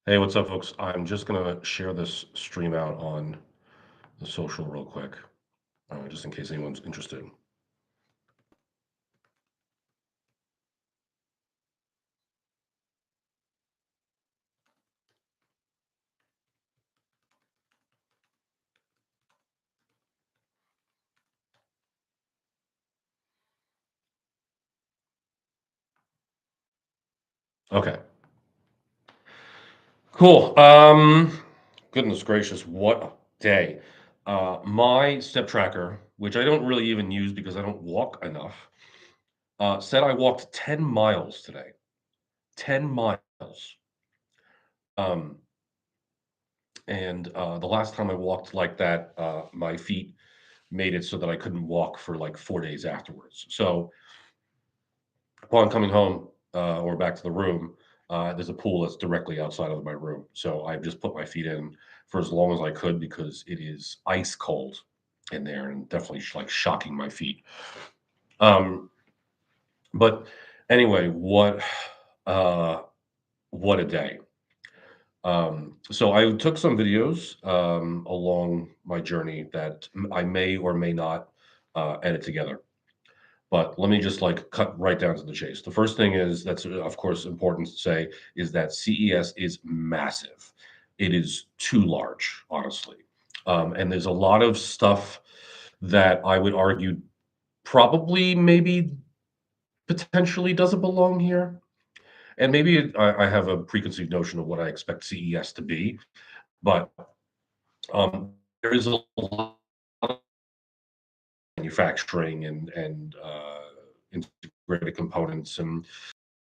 Hey, what's up, folks? I'm just gonna share this stream out on the social real quick, just in case anyone's interested. Okay, cool. Goodness gracious, what a day. My step tracker, which I don't really even use because I don't walk enough, said I walked 10 miles today. 10 miles. Um, and the last time I walked like that, my feet made it so that I couldn't walk for like 4 days afterwards. So upon coming home, or back to the room, there's a pool that's directly outside of my room. So I just put my feet in for as long as I could because it is ice cold in there and definitely like shocking my feet. Um, but anyway, uh, what a day. So I took some videos along my journey that I may or may not edit together. But let me just like cut right down to the chase. The first thing is that's of course important to say is that CES is massive. It is too large, honestly. And there's a lot of stuff that I would argue probably maybe potentially doesn't belong here. And maybe I have a preconceived notion of what I expect CES to be, but there is a lot of manufacturing and integrated components and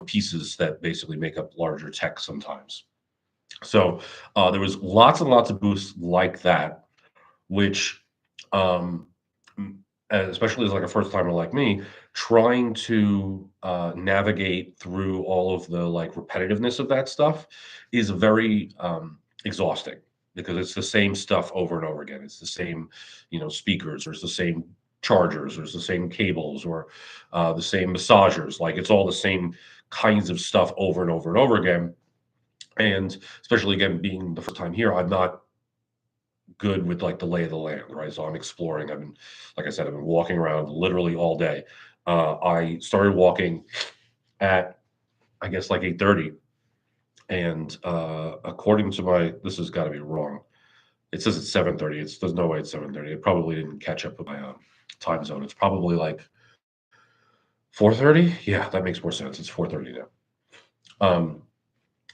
pieces that basically make up larger tech sometimes. So there was lots and lots of booths like that, which, um, especially as like a first timer like me, trying to navigate through all of the like repetitiveness of that stuff is very exhausting because it's the same stuff over and over again. It's the same, speakers, or it's the same chargers, or it's the same cables, or the same massagers. Like it's all the same kinds of stuff over and over and over again. And especially again, being the first time here, I'm not good with like the lay of the land, right? So I'm exploring. Like I said, I've been walking around literally all day. I started walking at, I guess, like 8:30, and according to this has got to be wrong. It says it's 7:30. There's no way it's 7:30. It probably didn't catch up with my time zone. It's probably like 4:30. Yeah, that makes more sense. It's 4:30 now. Um,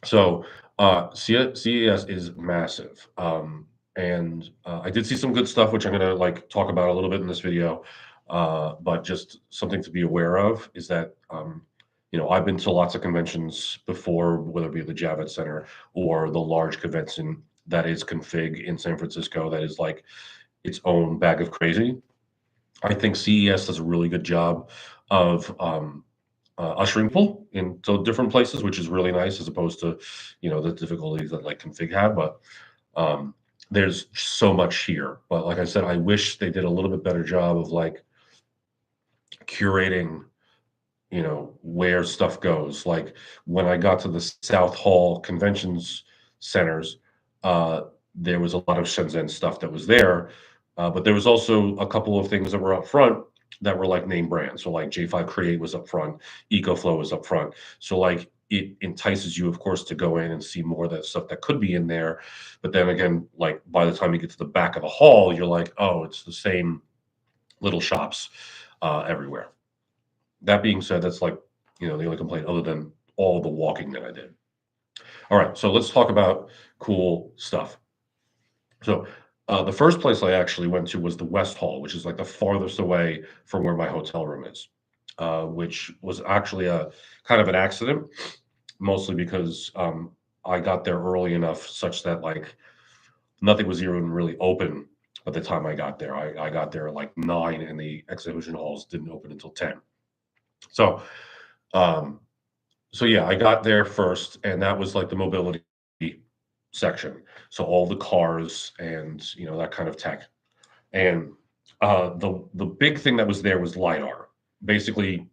So, CES is massive, and I did see some good stuff, which I'm gonna like talk about a little bit in this video. But just something to be aware of is that I've been to lots of conventions before, whether it be the Javits Center or the large convention that is Config in San Francisco, that is like its own bag of crazy. I think CES does a really good job of ushering people into different places, which is really nice as opposed to, the difficulties that like config have. But um, there's so much here. But like I said, I wish they did a little bit better job of like curating, where stuff goes. Like when I got to the South Hall conventions centers, uh, there was a lot of Shenzhen stuff that was there, but there was also a couple of things that were up front that were like name brands. So like J5 Create was up front, EcoFlow was up front. So like it entices you, of course, to go in and see more of that stuff that could be in there. But then again, like by the time you get to the back of the hall, you're like, oh, it's the same little shops everywhere. That being said, that's like, the only complaint other than all the walking that I did. All right, so let's talk about cool stuff. So, the first place I actually went to was the West Hall, which is like the farthest away from where my hotel room is, which was actually a kind of an accident, mostly because I got there early enough such that like nothing was even really open by the time I got there. I got there at like 9 and the exhibition halls didn't open until 10. So, um, So yeah, I got there first, and that was like the mobility section. So all the cars and that kind of tech. And the big thing that was there was lidar. Basically,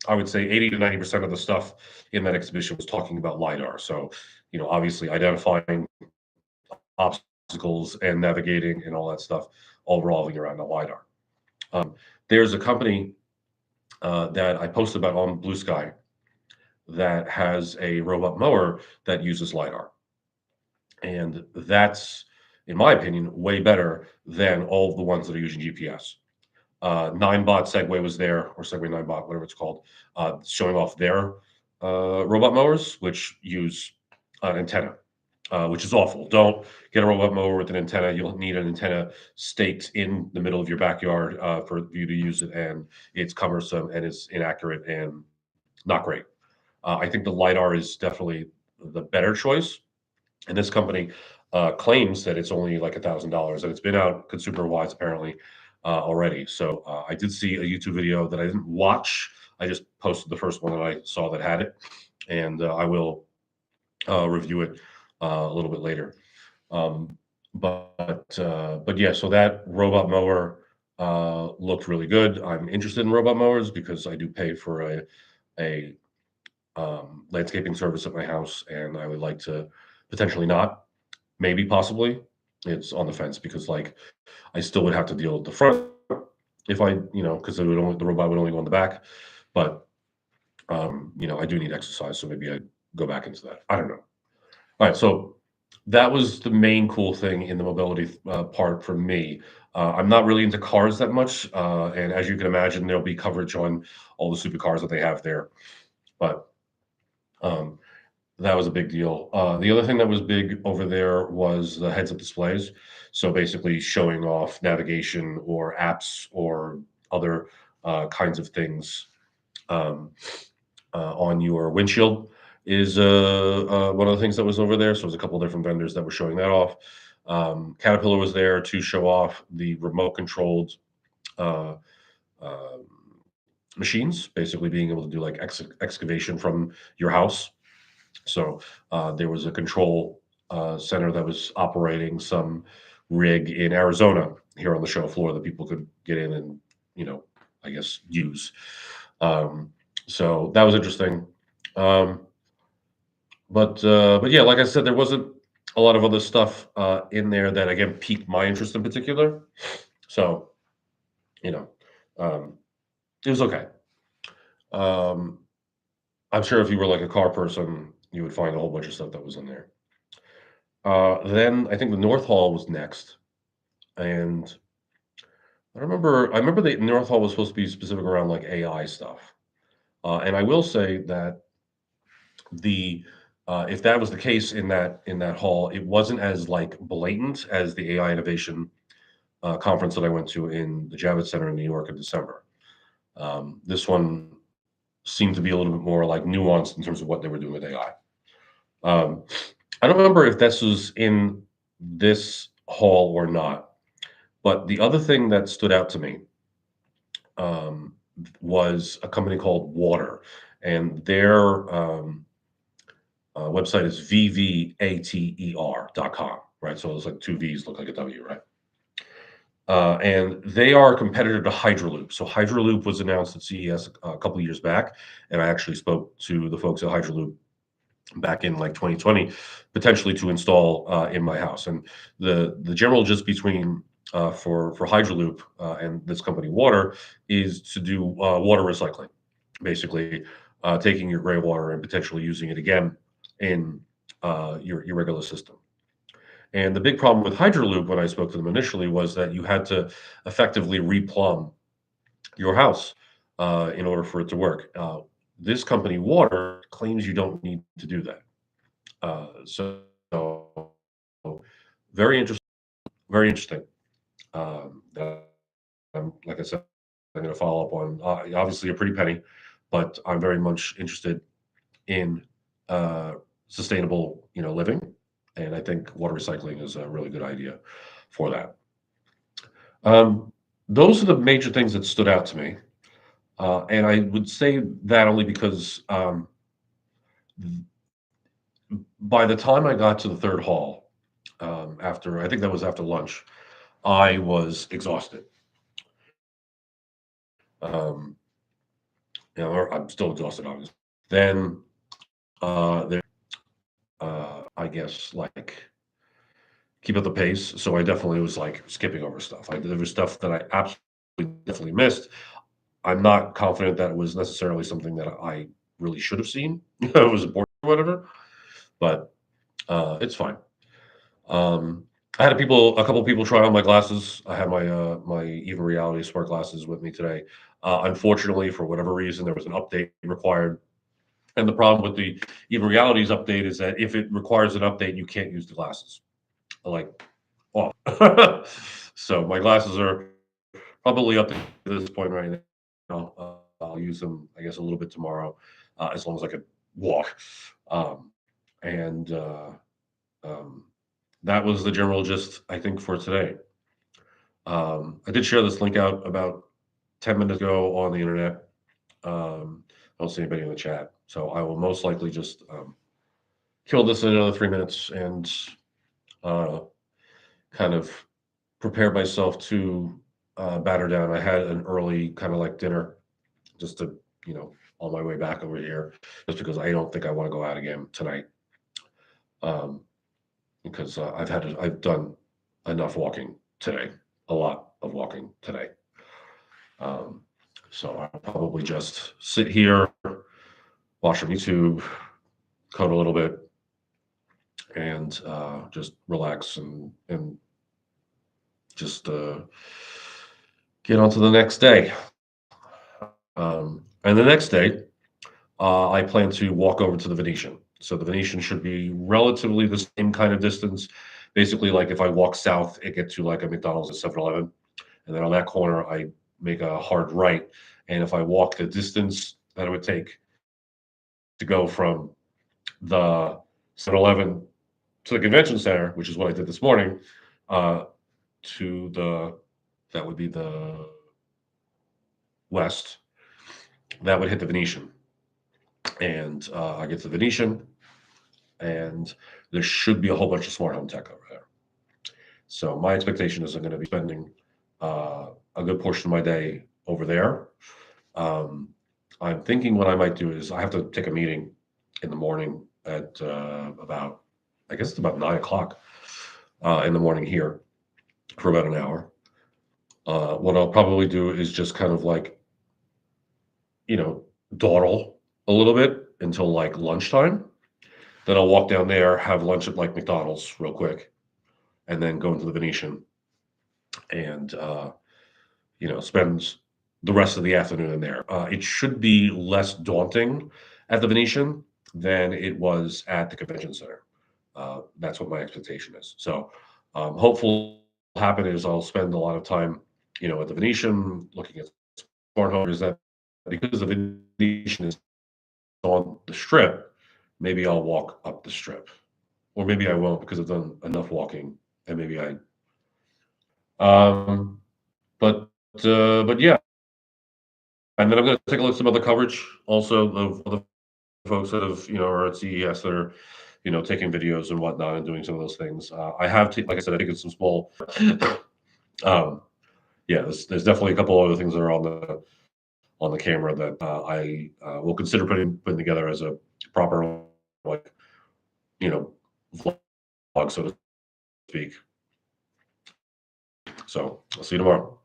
I would say 80 to 90% of the stuff in that exhibition was talking about LiDAR. So, obviously identifying obstacles and navigating and all that stuff, all revolving around the LiDAR. Um, there's a company that I posted about on Blue Sky that has a robot mower that uses LiDAR. And that's, in my opinion, way better than all of the ones that are using GPS. Ninebot Segway was there, or Segway Ninebot, whatever it's called, showing off their robot mowers, which use an antenna, which is awful. Don't get a robot mower with an antenna. You'll need an antenna staked in the middle of your backyard for you to use it, and it's cumbersome and it's inaccurate and not great. I think the LiDAR is definitely the better choice, and this company claims that it's only like $1,000, and it's been out consumer wise apparently already. So I did see a YouTube video that I didn't watch. I just posted the first one that I saw that had it, and I will review it a little bit later. Um, but yeah, so that robot mower looked really good. I'm interested in robot mowers because I do pay for a landscaping service at my house, and I would like to potentially not, maybe possibly. It's on the fence because like I still would have to deal with the front if I, because the robot would only go on the back. But I do need exercise, so maybe I'd go back into that. I don't know. All right, so that was the main cool thing in the mobility part for me. I'm not really into cars that much, and as you can imagine, there'll be coverage on all the supercars that they have there. But um, that was a big deal. The other thing that was big over there was the heads-up displays. So basically showing off navigation or apps or other kinds of things um, on your windshield is one of the things that was over there. So there's a couple of different vendors that were showing that off. Caterpillar was there to show off the remote controlled uh, um machines, basically being able to do like excavation from your house. So there was a control center that was operating some rig in Arizona here on the show floor that people could get in and, you know, I guess use. Um, so that was interesting. Um, but yeah, like I said, there wasn't a lot of other stuff in there that again piqued my interest in particular. So you know, um, it was okay. Um, I'm sure if you were like a car person, you would find a whole bunch of stuff that was in there. Then I think the North Hall was next, and I remember the North Hall was supposed to be specific around like AI stuff. And I will say that the if that was the case in that hall, it wasn't as like blatant as the AI innovation conference that I went to in the Javits Center in New York in December. This one seemed to be a little bit more like nuanced in terms of what they were doing with AI. Um, I don't remember if this was in this hall or not. But the other thing that stood out to me um, was a company called Water, and their website is vvater.com, right? So it's like two V's look like a W, right? And they are a competitor to Hydraloop. So Hydraloop was announced at CES a couple of years back, and I actually spoke to the folks at Hydraloop back in like 2020, potentially to install in my house. And the general gist between for Hydraloop and this company Water is to do water recycling, basically taking your gray water and potentially using it again in your regular system. And the big problem with Hydraloop when I spoke to them initially was that you had to effectively replumb your house in order for it to work. This company Water claims you don't need to do that. So very interesting. Very interesting. That like I said, I'm going to follow up on. Obviously, a pretty penny, but I'm very much interested in sustainable, living, and I think water recycling is a really good idea for that. Um, those are the major things that stood out to me, and I would say that only because by the time I got to the third hall, after I think that was after lunch, I was exhausted. Um, I'm still exhausted, obviously. Then there, I guess like keep up the pace. So I definitely was like skipping over stuff. There was stuff that I absolutely definitely missed. I'm not confident that it was necessarily something that I really should have seen. It was important or whatever, but it's fine. Um, I had a couple people try on my glasses. I had my even reality smart glasses with me today. Unfortunately, for whatever reason, there was an update required. And the problem with the even realities update is that if it requires an update, you can't use the glasses. Like off. So my glasses are probably up to this point right now. I'll use them, I guess, a little bit tomorrow, as long as I can walk. Um, and um, that was the general gist, I think, for today. I did share this link out about 10 minutes ago on the internet. I don't see anybody in the chat. So I will most likely just kill this in another 3 minutes and uh, kind of prepare myself to batter down. I had an early kind of like dinner just to, on my way back over here, just because I don't think I want to go out again tonight. Um, because I've done enough walking today, a lot of walking today. Um, so I'll probably just sit here, watch some YouTube, code a little bit, and just relax and just get on to the next day. And the next day, I plan to walk over to the Venetian. So the Venetian should be relatively the same kind of distance. Basically, like if I walk south, it gets to like a McDonald's at 7-Eleven. And then on that corner, I make a hard right. And if I walk the distance that it would take to go from the 7-Eleven to the convention center, which is what I did this morning, uh, to that would be the west, that would hit the Venetian. And I get to the Venetian, and there should be a whole bunch of smart home tech over there. So my expectation is I'm going to be spending a good portion of my day over there. Um, I'm thinking what I might do is I have to take a meeting in the morning at about, I guess it's about 9 o'clock in the morning here for about an hour. What I'll probably do is just kind of like, you know, dawdle a little bit until like lunchtime. Then I'll walk down there, have lunch at like McDonald's real quick, and then go into the Venetian and spend the rest of the afternoon in there. It should be less daunting at the Venetian than it was at the convention center. That's what my expectation is. So, hopefully, what will happen is I'll spend a lot of time, at the Venetian looking at smart home. Is that because the Venetian is on the strip? Maybe I'll walk up the strip, or maybe I won't because I've done enough walking, and maybe I. Um, but yeah, and then I'm going to take a look at some other coverage also of other folks that have, are at CES that are, taking videos and whatnot and doing some of those things. I have, like I said, I think it's some small. um, yeah, there's definitely a couple other things that are on the camera that I will consider putting together as a proper like you know vlog, so to speak. So I'll see you tomorrow.